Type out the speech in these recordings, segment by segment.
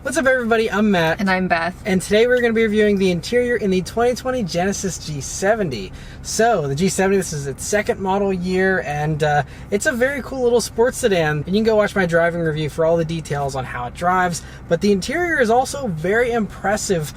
What's up, everybody? I'm Matt. And I'm Beth. And today we're going to be reviewing the interior in the 2020 Genesis G70. So, the G70, this is its second model year, and it's a very cool little sports sedan. And you can go watch my driving review for all the details on how it drives. But the interior is also very impressive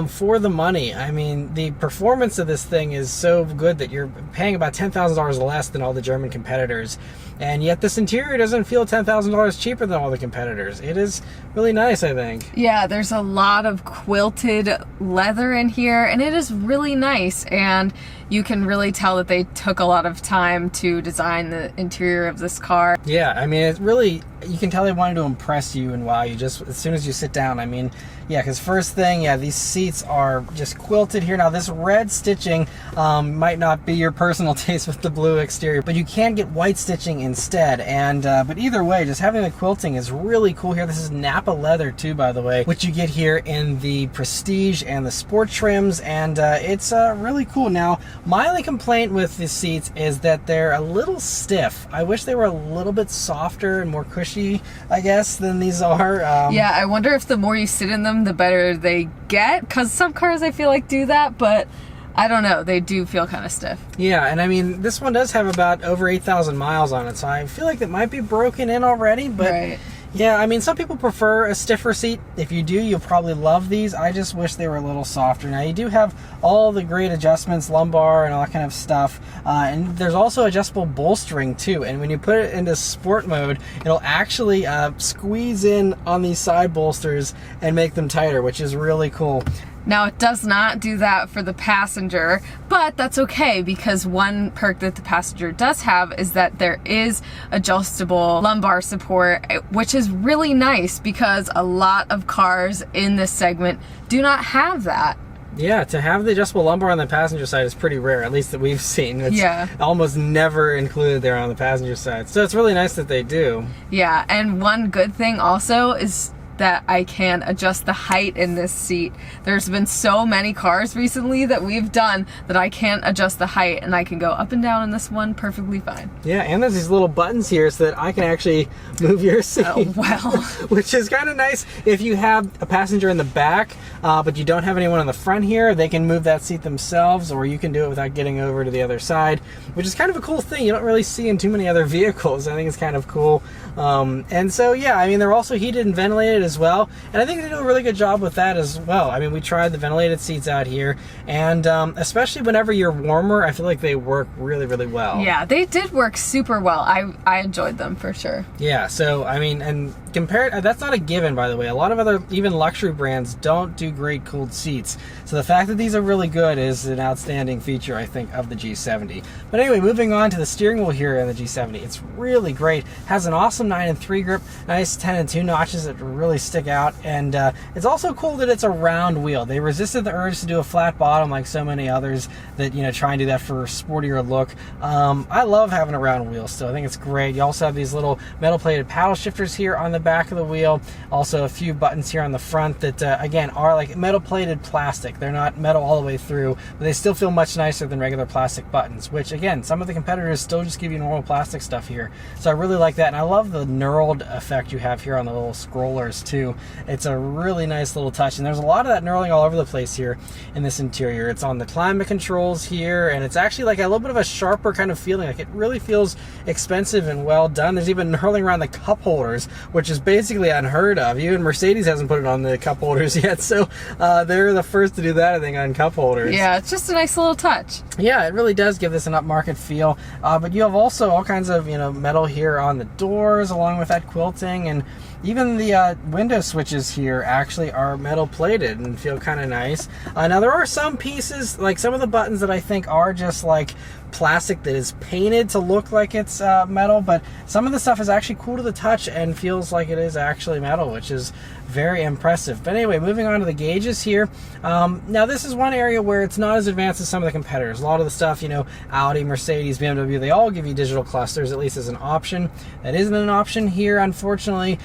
for the money. I mean, the performance of this thing is so good that you're paying about $10,000 less than all the German competitors. And yet this interior doesn't feel $10,000 cheaper than all the competitors. It is really nice, I think. Yeah, there's a lot of quilted leather in here, and it is really nice. And you can really tell that they took a lot of time to design the interior of this car. Yeah, I mean, it really, you can tell they wanted to impress you and wow you just as soon as you sit down. I mean, yeah, because first thing, yeah, these seats are just quilted here. Now, this red stitching might not be your personal taste with the blue exterior, but you can get white stitching instead. And but either way, just having the quilting is really cool here. This is Napa leather too, by the way, which you get here in the Prestige and the Sport trims, and it's really cool. Now, my only complaint with the seats is that they're a little stiff. I wish they were a little bit softer and more cushy, I guess, than these are. Yeah, I wonder if the more you sit in them, the better they get, because some cars I feel like do that, but I don't know, they do feel kind of stiff. Yeah, and I mean, this one does have about over 8,000 miles on it, so I feel like it might be broken in already, but right. Yeah, I mean, some people prefer a stiffer seat. If you do, you'll probably love these. I just wish they were a little softer. Now, you do have all the great adjustments, lumbar and all that kind of stuff. And there's also adjustable bolstering, too. And when you put it into sport mode, it'll actually squeeze in on these side bolsters and make them tighter, which is really cool. Now, it does not do that for the passenger, but that's okay, because one perk that the passenger does have is that there is adjustable lumbar support, which is really nice because a lot of cars in this segment do not have that. Yeah, to have the adjustable lumbar on the passenger side is pretty rare, at least that we've seen. It's almost never included there on the passenger side. So it's really nice that they do. Yeah, and one good thing also is that I can adjust the height in this seat. There's been so many cars recently that we've done that I can't adjust the height, and I can go up and down in this one perfectly fine. Yeah, and there's these little buttons here so that I can actually move your seat. Oh, well. Which is kind of nice if you have a passenger in the back, but you don't have anyone in the front here. They can move that seat themselves, or you can do it without getting over to the other side, which is kind of a cool thing. You don't really see in too many other vehicles. I think it's kind of cool. And so, yeah, I mean, they're also heated and ventilated as well, and I think they do a really good job with that as well. I mean, we tried the ventilated seats out here, and especially whenever you're warmer, I feel like they work really, really well. Yeah, they did work super well. I enjoyed them for sure. Yeah, so I mean, and compared, that's not a given, by the way. A lot of other, even luxury brands, don't do great cooled seats. So the fact that these are really good is an outstanding feature, I think, of the G70. But anyway, moving on to the steering wheel here in the G70. It's really great. Has an awesome 9 and 3 grip, nice 10 and 2 notches that really stick out, and it's also cool that it's a round wheel. They resisted the urge to do a flat bottom like so many others that, you know, try and do that for a sportier look. I love having a round wheel still. I think it's great. You also have these little metal plated paddle shifters here on the back of the wheel. Also a few buttons here on the front that again are like metal plated plastic. They're not metal all the way through, but they still feel much nicer than regular plastic buttons, which again, some of the competitors still just give you normal plastic stuff here. So I really like that, and I love the knurled effect you have here on the little scrollers too. It's a really nice little touch, and there's a lot of that knurling all over the place here in this interior. It's on the climate controls here, and it's actually like a little bit of a sharper kind of feeling. Like, it really feels expensive and well done. There's even knurling around the cup holders, which is basically unheard of. Even Mercedes hasn't put it on the cup holders yet, so they're the first to do that, I think, on cup holders. Yeah, it's just a nice little touch. Yeah, it really does give this an upmarket feel, but you have also all kinds of, you know, metal here on the doors along with that quilting, and even the window switches here actually are metal plated and feel kind of nice. Now, there are some pieces, like some of the buttons, that I think are just like plastic that is painted to look like it's metal, but some of the stuff is actually cool to the touch and feels like it is actually metal, which is very impressive. But anyway, moving on to the gauges here. Now, this is one area where it's not as advanced as some of the competitors. A lot of the stuff, you know, Audi, Mercedes, BMW, they all give you digital clusters, at least as an option. That isn't an option here, unfortunately.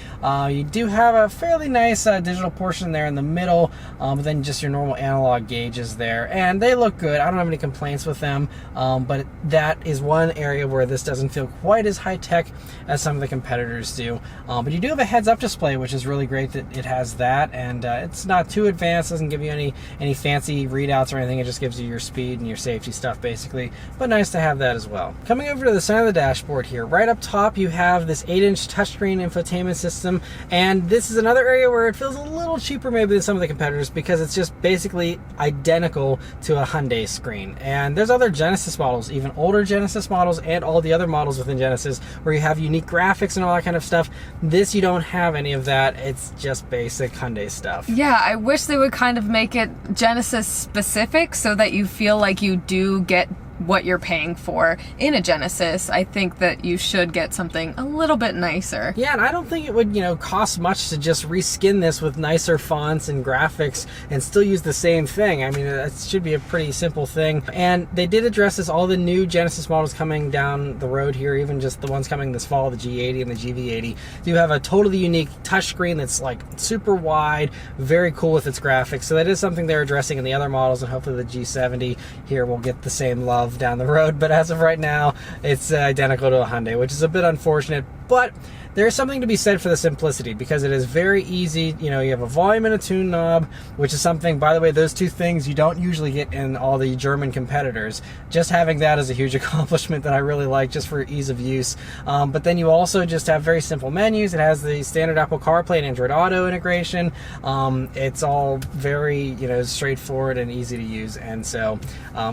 You do have a fairly nice digital portion there in the middle, but then just your normal analog gauges there, and they look good. I don't have any complaints with them, but that is one area where this doesn't feel quite as high-tech as some of the competitors do. But you do have a heads-up display, which is really great that it has that, and it's not too advanced, doesn't give you any fancy readouts or anything. It just gives you your speed and your safety stuff basically, but nice to have that as well. Coming over to the center of the dashboard here, right up top you have this 8-inch touchscreen infotainment system, and this is another area where it feels a little cheaper maybe than some of the competitors because it's just basically identical to a Hyundai screen. And there's other Genesis models, even older Genesis models and all the other models within Genesis, where you have unique graphics and all that kind of stuff. This, you don't have any of that. It's just basic Hyundai stuff. Yeah, I wish they would kind of make it Genesis specific so that you feel like you do get what you're paying for in a Genesis. I think that you should get something a little bit nicer. Yeah, and I don't think it would, cost much to just reskin this with nicer fonts and graphics and still use the same thing. I mean, it should be a pretty simple thing. And they did address this, all the new Genesis models coming down the road here, even just the ones coming this fall, the G80 and the GV80, do have a totally unique touchscreen that's like super wide, very cool with its graphics. So that is something they're addressing in the other models, and hopefully the G70 here will get the same love down the road, but as of right now it's identical to a Hyundai, which is a bit unfortunate, but there's something to be said for the simplicity because it is very easy. You have a volume and a tune knob, which is something, by the way, those two things you don't usually get in all the German competitors. Just having that is a huge accomplishment that I really like, just for ease of use. But then you also just have very simple menus. It has the standard Apple CarPlay and Android Auto integration. It's all very straightforward and easy to use, and so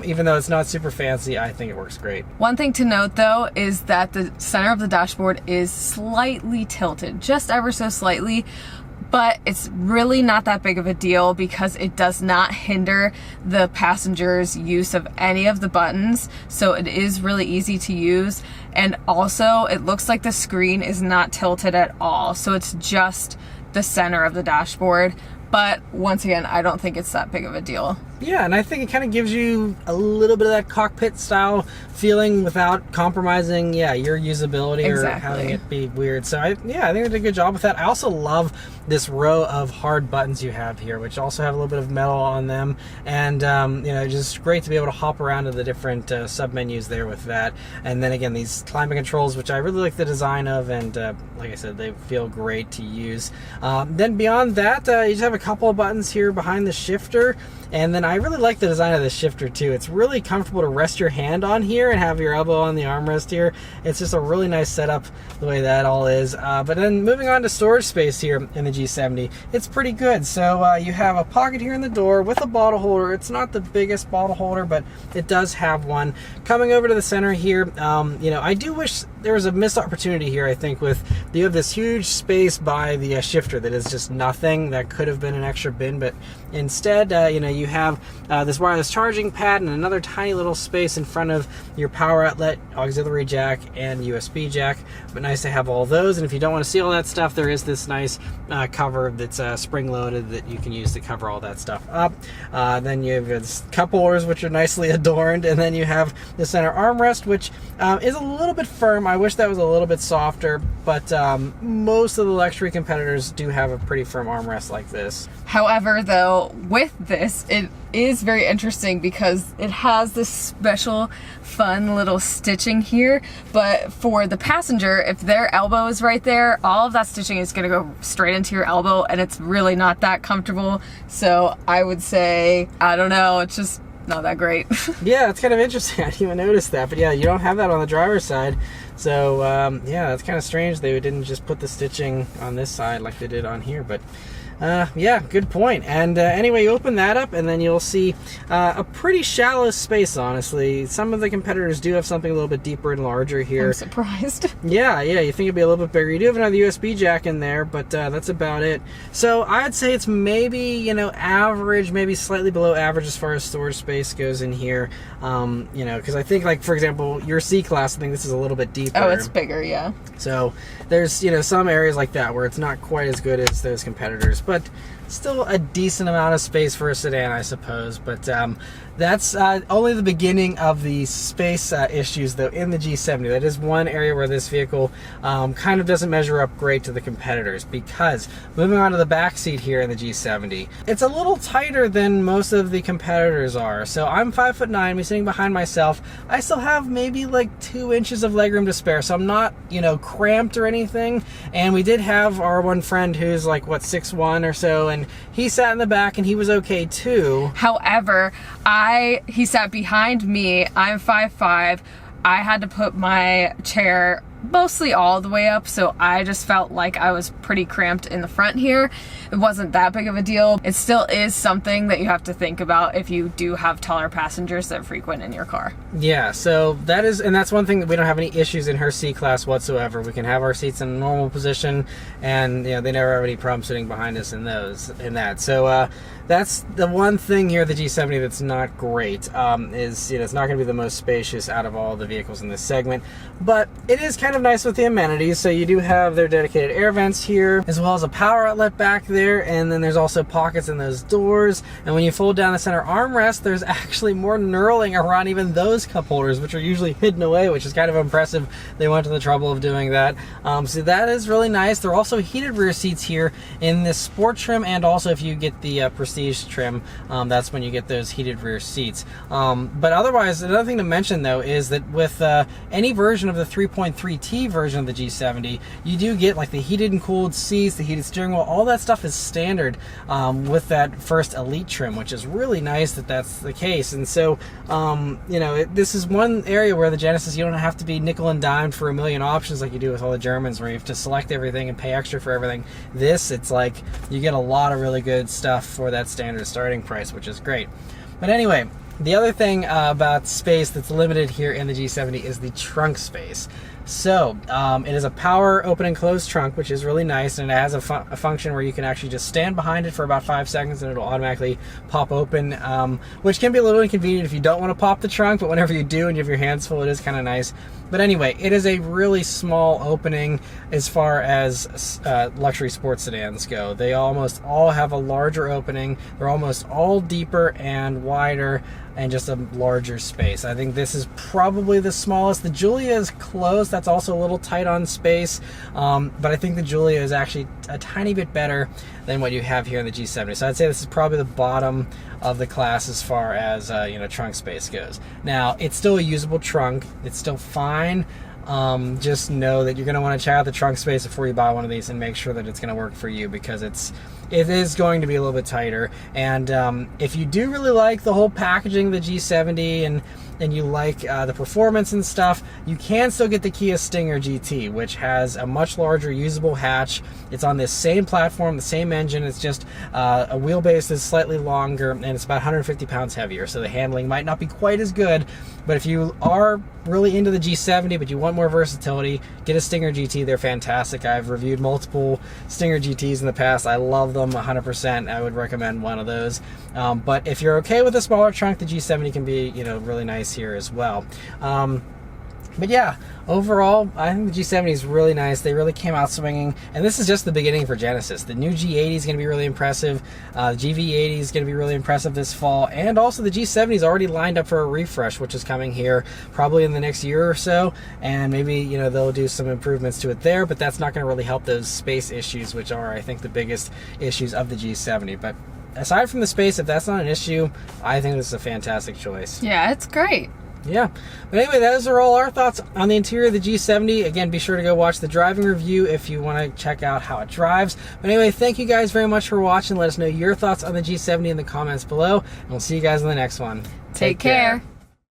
even though it's not super fancy, I think it works great. One thing to note though is that the center of the dashboard is slightly tilted, just ever so slightly, but it's really not that big of a deal because it does not hinder the passenger's use of any of the buttons, so it is really easy to use. And also it looks like the screen is not tilted at all, so it's just the center of the dashboard. But once again, I don't think it's that big of a deal. Yeah, and I think it kind of gives you a little bit of that cockpit style feeling without compromising, your usability or having it be weird. So I think they did a good job with that. I also love this row of hard buttons you have here, which also have a little bit of metal on them, and just great to be able to hop around to the different sub menus there with that. And then again, these climate controls, which I really like the design of, and like I said, they feel great to use. Then beyond that, you just have a couple of buttons here behind the shifter. And then I really like the design of the shifter too. It's really comfortable to rest your hand on here and have your elbow on the armrest here. It's just a really nice setup the way that all is. But then moving on to storage space here in the G70, it's pretty good. So you have a pocket here in the door with a bottle holder. It's not the biggest bottle holder, but it does have one. Coming over to the center here, I do wish there was a missed opportunity here, I think, with you have this huge space by the shifter that is just nothing. That could have been an extra bin, but instead, you have this wireless charging pad and another tiny little space in front of your power outlet, auxiliary jack, and USB jack. But nice to have all those. And if you don't want to see all that stuff, there is this nice cover that's spring-loaded that you can use to cover all that stuff up. Then you have this cup holders, which are nicely adorned, and then you have the center armrest, which is a little bit firm. I wish that was a little bit softer, but most of the luxury competitors do have a pretty firm armrest like this. However, though, with this, it is very interesting because it has this special fun little stitching here, but for the passenger, if their elbow is right there, all of that stitching is going to go straight into your elbow, and it's really not that comfortable. So I would say, I don't know, it's just not that great. Yeah, it's kind of interesting. I didn't even notice that, but yeah, you don't have that on the driver's side. So yeah, that's kind of strange they didn't just put the stitching on this side like they did on here, but yeah, good point. And anyway, you open that up and then you'll see a pretty shallow space, honestly. Some of the competitors do have something a little bit deeper and larger here. I'm surprised. Yeah, you think it'd be a little bit bigger. You do have another USB jack in there, but that's about it. So I'd say it's maybe, average, maybe slightly below average as far as storage space goes in here. Because I think, like, for example, your C-Class, I think this is a little bit deeper. Oh, it's bigger, yeah. So there's, some areas like that where it's not quite as good as those competitors. but still a decent amount of space for a sedan, I suppose. But that's only the beginning of the space issues, though, in the G70. That is one area where this vehicle kind of doesn't measure up great to the competitors, because moving on to the back seat here in the G70, it's a little tighter than most of the competitors are. So I'm 5'9", me sitting behind myself. I still have maybe like 2 inches of legroom to spare, so I'm not, you know, cramped or anything. And we did have our one friend who's like, what, 6'1" or so, and he sat in the back and he was okay too. However, he sat behind me. I'm 5'5". I had to put my chair mostly all the way up, so I just felt like I was pretty cramped in the front here. It wasn't that big of a deal. It still is something that you have to think about if you do have taller passengers that frequent in your car. Yeah, so that is, and that's one thing that we don't have any issues in her seat class whatsoever. We can have our seats in a normal position, and you know, they never have any problem sitting behind us in that. So that's the one thing here, the G70, that's not great. Is, you know, it's not going to be the most spacious out of all the vehicles in this segment, but it is kind of nice with the amenities. So you do have their dedicated air vents here, as well as a power outlet back there, and then there's also pockets in those doors. And when you fold down the center armrest, there's actually more knurling around even those cup holders, which are usually hidden away, which is kind of impressive. They went to the trouble of doing that. So that is really nice. There are also heated rear seats here in this sport trim, and also if you get the Prestige trim, that's when you get those heated rear seats. But otherwise, another thing to mention though is that with any version of the 3.3T version of the G70, you do get like the heated and cooled seats, the heated steering wheel. All that stuff is standard with that first Elite trim, which is really nice that that's the case. And so you know, this is one area where the Genesis, you don't have to be nickel and dimed for a million options like you do with all the Germans, where you have to select everything and pay extra for everything. This, it's like you get a lot of really good stuff for that standard starting price, which is great. But anyway, the other thing about space that's limited here in the G70 is the trunk space. So it is a power open and close trunk, which is really nice, and it has a function where you can actually just stand behind it for about 5 seconds and it'll automatically pop open, which can be a little inconvenient if you don't want to pop the trunk, but whenever you do and you have your hands full, it is kind of nice. But anyway, it is a really small opening as far as luxury sports sedans go. They almost all have a larger opening. They're almost all deeper and wider and just a larger space. I think this is probably the smallest. The Giulia is close. That's also a little tight on space, but I think the Giulia is actually a tiny bit better than what you have here in the G70. So I'd say this is probably the bottom of the class as far as you know, trunk space goes. Now, it's still a usable trunk. It's still fine. Just know that you're going to want to check out the trunk space before you buy one of these and make sure that it's going to work for you, because it is going to be a little bit tighter. And if you do really like the whole packaging of the G70 and you like the performance and stuff, you can still get the Kia Stinger GT, which has a much larger usable hatch. It's on this same platform, the same engine. It's just a wheelbase that's slightly longer, and it's about 150 pounds heavier, so the handling might not be quite as good. But if you are really into the G70 but you want more versatility, get a Stinger GT. They're fantastic. I've reviewed multiple Stinger GTs in the past. I love them 100%. I would recommend one of those. But if you're okay with a smaller trunk, the G70 can be, you know, really nice here as well. But yeah, overall, I think the G70 is really nice. They really came out swinging, and this is just the beginning for Genesis. The new G80 is going to be really impressive. The GV80 is going to be really impressive this fall, and also the G70 is already lined up for a refresh, which is coming here probably in the next year or so, and maybe, you know, they'll do some improvements to it there, but that's not going to really help those space issues, which are, I think, the biggest issues of the G70. But aside from the space, if that's not an issue, I think this is a fantastic choice. Yeah, it's great. Yeah, but anyway, those are all our thoughts on the interior of the G70. Again, be sure to go watch the driving review if you want to check out how it drives. But anyway, thank you guys very much for watching. Let us know your thoughts on the G70 in the comments below, and we'll see you guys in the next one. Take care.